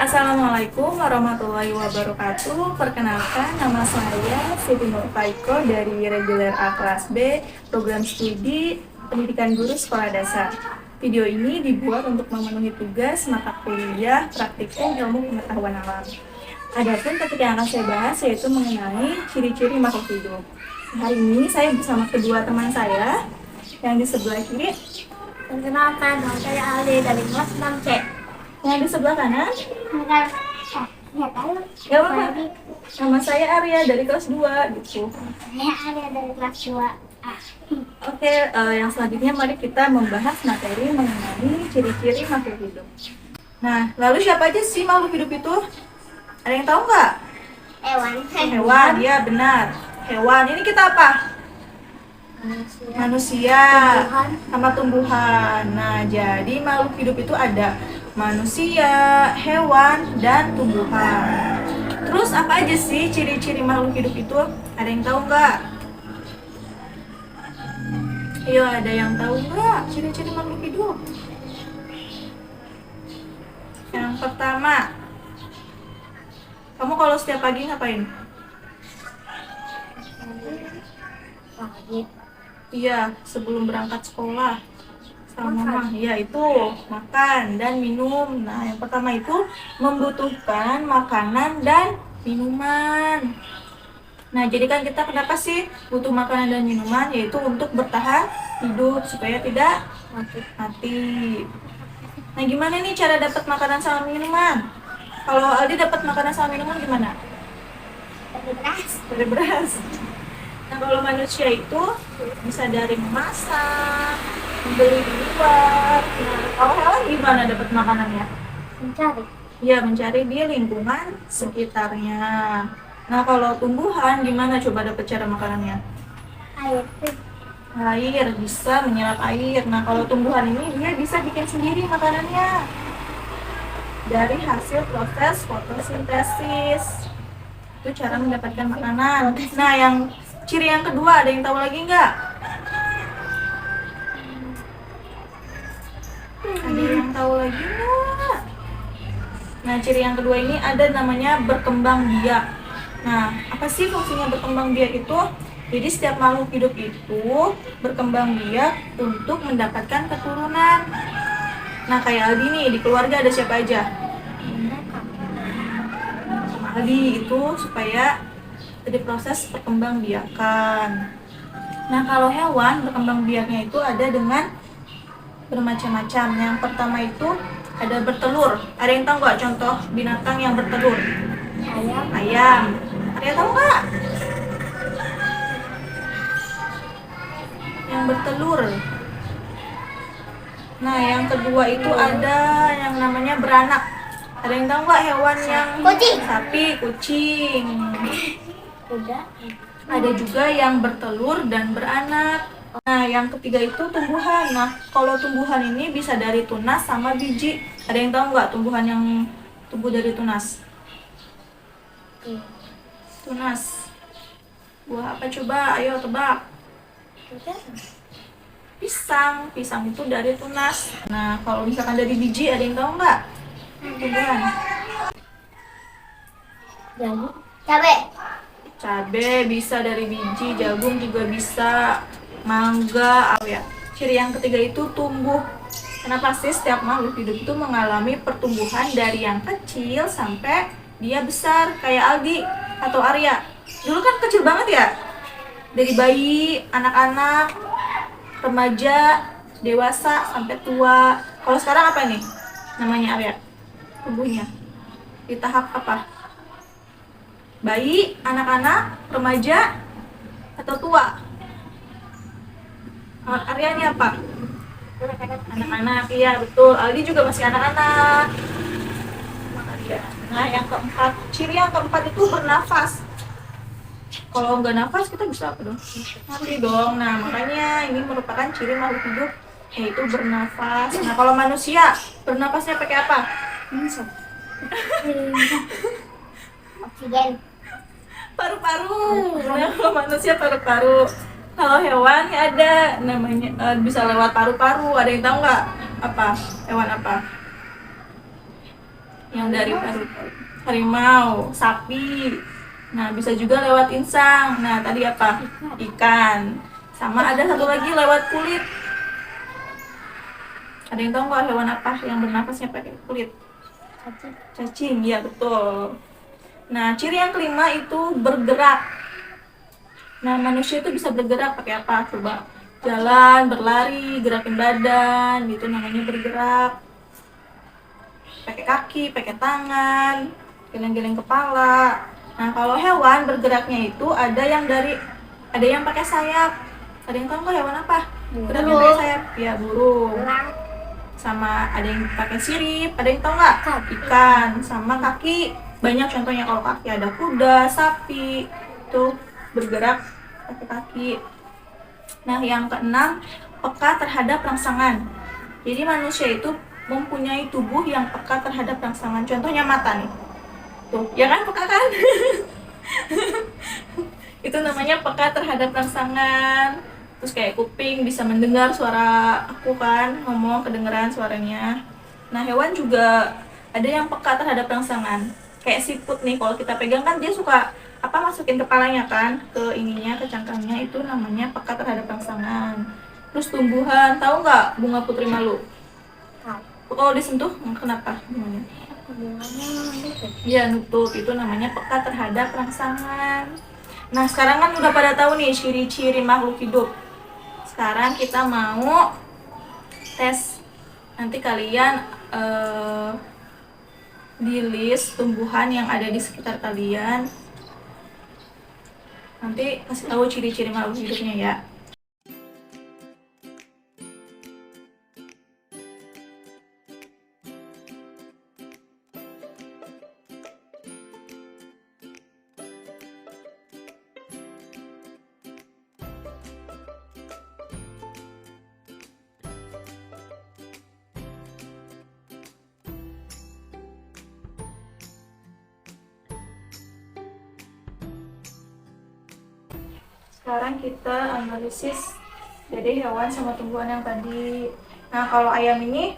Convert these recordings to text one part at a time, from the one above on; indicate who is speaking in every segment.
Speaker 1: Assalamualaikum warahmatullahi wabarakatuh. Perkenalkan, nama saya Siti Nur Faiko dari Reguler A kelas B, Program Studi Pendidikan Guru Sekolah Dasar. Video ini dibuat untuk memenuhi tugas mata kuliah praktikum ilmu pengetahuan alam. Adapun topik yang akan saya bahas yaitu mengenai ciri-ciri makhluk hidup. Hari ini saya bersama kedua teman saya yang di sebelah kiri.
Speaker 2: Perkenalkan, nama saya Ali dari kelas 6C.
Speaker 1: Yang di sebelah kanan,
Speaker 2: Ya tahu.
Speaker 1: gak apa-apa. Nama saya Arya dari kelas 2 gitu.
Speaker 2: Saya Arya dari kelas 2A.
Speaker 1: Oke, yang selanjutnya mari kita membahas materi mengenai ciri-ciri makhluk hidup. Nah, lalu siapa aja sih makhluk hidup itu? Ada yang tahu nggak?
Speaker 2: Hewan.
Speaker 1: Hewan, ya benar. Hewan, ini kita apa? Manusia
Speaker 2: Tumbuhan.
Speaker 1: sama tumbuhan. Nah, jadi makhluk hidup itu ada manusia, hewan, dan tumbuhan. Terus apa aja sih ciri-ciri makhluk hidup itu? Ada yang tahu nggak? Iya, ada yang tahu nggak ciri-ciri makhluk hidup? Yang pertama, kamu kalau setiap pagi ngapain?
Speaker 2: Pagi.
Speaker 1: Iya, sebelum berangkat sekolah sama mama, ya itu makan dan minum. Nah, yang pertama itu membutuhkan makanan dan minuman. Nah, jadi kan kita kenapa sih butuh makanan dan minuman? Yaitu untuk bertahan hidup supaya tidak mati. Nah, gimana nih cara dapat makanan sama minuman? Kalau Aldi dapat makanan sama minuman gimana?
Speaker 2: Dari beras.
Speaker 1: Dari beras. Nah, kalau manusia itu bisa dari memasak, membeli di luar. Nah, kalau hewan gimana dapat makanannya?
Speaker 2: Mencari.
Speaker 1: Ya, mencari di lingkungan sekitarnya. Nah, kalau tumbuhan gimana coba dapat cara makanannya?
Speaker 2: Air.
Speaker 1: Air, bisa menyerap air. Nah, kalau tumbuhan ini dia bisa bikin sendiri makanannya dari hasil proses fotosintesis. Itu cara mendapatkan makanan. Nah, yang ciri yang kedua ada yang tahu lagi nggak? Ada yang tahu lagi nggak? Nah, ciri yang kedua ini ada namanya berkembang biak. Nah, apa sih fungsinya berkembang biak itu? Jadi setiap makhluk hidup itu berkembang biak untuk mendapatkan keturunan. Nah, kayak Aldi nih, di keluarga ada siapa aja? Sama Aldi itu supaya jadi proses perkembangbiakan. Nah, kalau hewan berkembang biaknya itu ada dengan bermacam-macam. Yang pertama itu ada bertelur. Ada yang tahu nggak contoh binatang yang bertelur?
Speaker 2: Ayam.
Speaker 1: Ayam. Ada yang tahu nggak? Yang bertelur. Nah, yang kedua itu ada yang namanya beranak. Ada yang tahu nggak hewan yang
Speaker 2: Kucing.
Speaker 1: sapi, kucing.
Speaker 2: Kuda.
Speaker 1: Ada juga yang bertelur dan beranak. Nah, yang ketiga itu tumbuhan. Nah, kalau tumbuhan ini bisa dari tunas sama biji. Ada yang tahu nggak tumbuhan yang tumbuh dari tunas? Tunas. Buah apa coba? Ayo tebak. Pisang. Pisang itu dari tunas. Nah, kalau misalkan dari biji, ada yang tahu nggak? Tumbuhan.
Speaker 2: Jagung. Cabe.
Speaker 1: Cabe bisa dari biji, jagung juga bisa, mangga, apa ya. Ciri yang ketiga itu tumbuh. Kenapa sih setiap makhluk hidup itu mengalami pertumbuhan dari yang kecil sampai dia besar kayak Aldi atau Arya. Dulu kan kecil banget ya. Dari bayi, anak-anak, remaja, dewasa sampai tua. Kalau sekarang apa nih namanya Arya? Tubuhnya di tahap apa? Bayi, anak-anak, remaja, atau tua? Arya ini apa? Anak-anak, iya betul. Aldi juga masih anak-anak. Nah, yang keempat, ciri yang keempat itu bernafas. Kalau nggak nafas kita bisa apa dong? Mati dong. Nah, makanya ini merupakan ciri makhluk hidup yaitu bernafas. Nah, kalau manusia bernafasnya pakai apa?
Speaker 2: Oksigen.
Speaker 1: Paru-paru. Nah, kalau manusia paru-paru. Kalau hewan ya ada namanya bisa lewat paru-paru. Ada yang tahu nggak apa hewan apa? yang dari harimau, sapi. Nah, bisa juga lewat insang. Nah, tadi apa? Ikan. Sama ada satu lagi lewat kulit. Ada yang tahu nggak hewan apa yang bernafasnya pakai kulit? Cacing, ya betul. Nah, ciri yang kelima itu bergerak. Nah, manusia itu bisa bergerak pakai apa? Coba jalan, berlari, gerakin badan, itu namanya bergerak. Pakai kaki, pakai tangan, geleng-geleng kepala. Nah, kalau hewan bergeraknya itu ada yang pakai sayap. Ada yang tahu nggak hewan apa? Geraknya pakai sayap. Ya, burung. Sama ada yang pakai sirip. Ada yang tahu nggak? Ikan. Sama kaki. Banyak contohnya, kalau kaki ada kuda, sapi. Itu bergerak pakai kaki. Nah, yang keenam, peka terhadap rangsangan. Jadi manusia itu mempunyai tubuh yang peka terhadap rangsangan. Contohnya mata nih. Tuh, ya kan peka kan? Itu namanya peka terhadap rangsangan. Terus kayak kuping bisa mendengar suara aku kan, ngomong kedengeran suaranya. Nah, hewan juga ada yang peka terhadap rangsangan. Kayak siput nih, kalau kita pegang kan dia suka masukin kepalanya kan ke ininya, ke cangkangnya, itu namanya peka terhadap rangsangan. Terus tumbuhan, tahu nggak bunga putri malu? Kalau disentuh kenapa? Gimana? Ya, nutup, itu namanya peka terhadap rangsangan. Nah, sekarang kan udah pada tahu nih ciri-ciri makhluk hidup. Sekarang kita mau tes. Nanti kalian di list tumbuhan yang ada di sekitar kalian. Nanti kasih tahu ciri-ciri makhluk hidupnya ya. Sekarang kita analisis dari hewan sama tumbuhan yang tadi. Nah, kalau ayam ini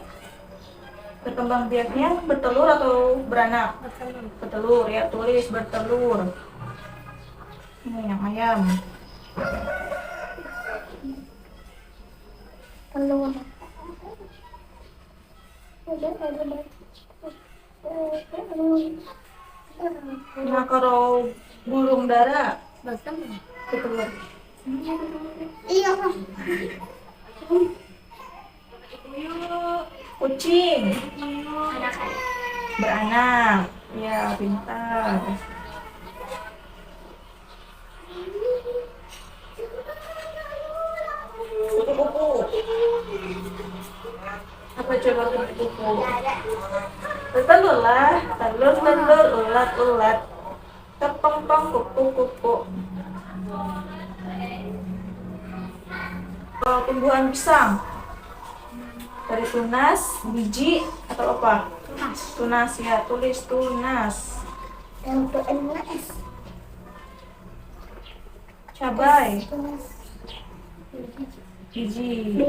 Speaker 1: berkembang biaknya bertelur atau beranak? Bertelur, ya, tulis bertelur. Ini yang ayam.
Speaker 2: Telur.
Speaker 1: Nah, kalau burung dara bertelur.
Speaker 2: Iya.
Speaker 1: Kucing beranak. Ya, pintar. Kupu-kupu. Apa coba kupu-kupu? Bertelur lah. Telur, ulat. Kepong-pong, kupu-kupu. Kalau tumbuhan pisang dari tunas, biji, atau apa? Tunas, ya, tulis tunas. Cabai, biji.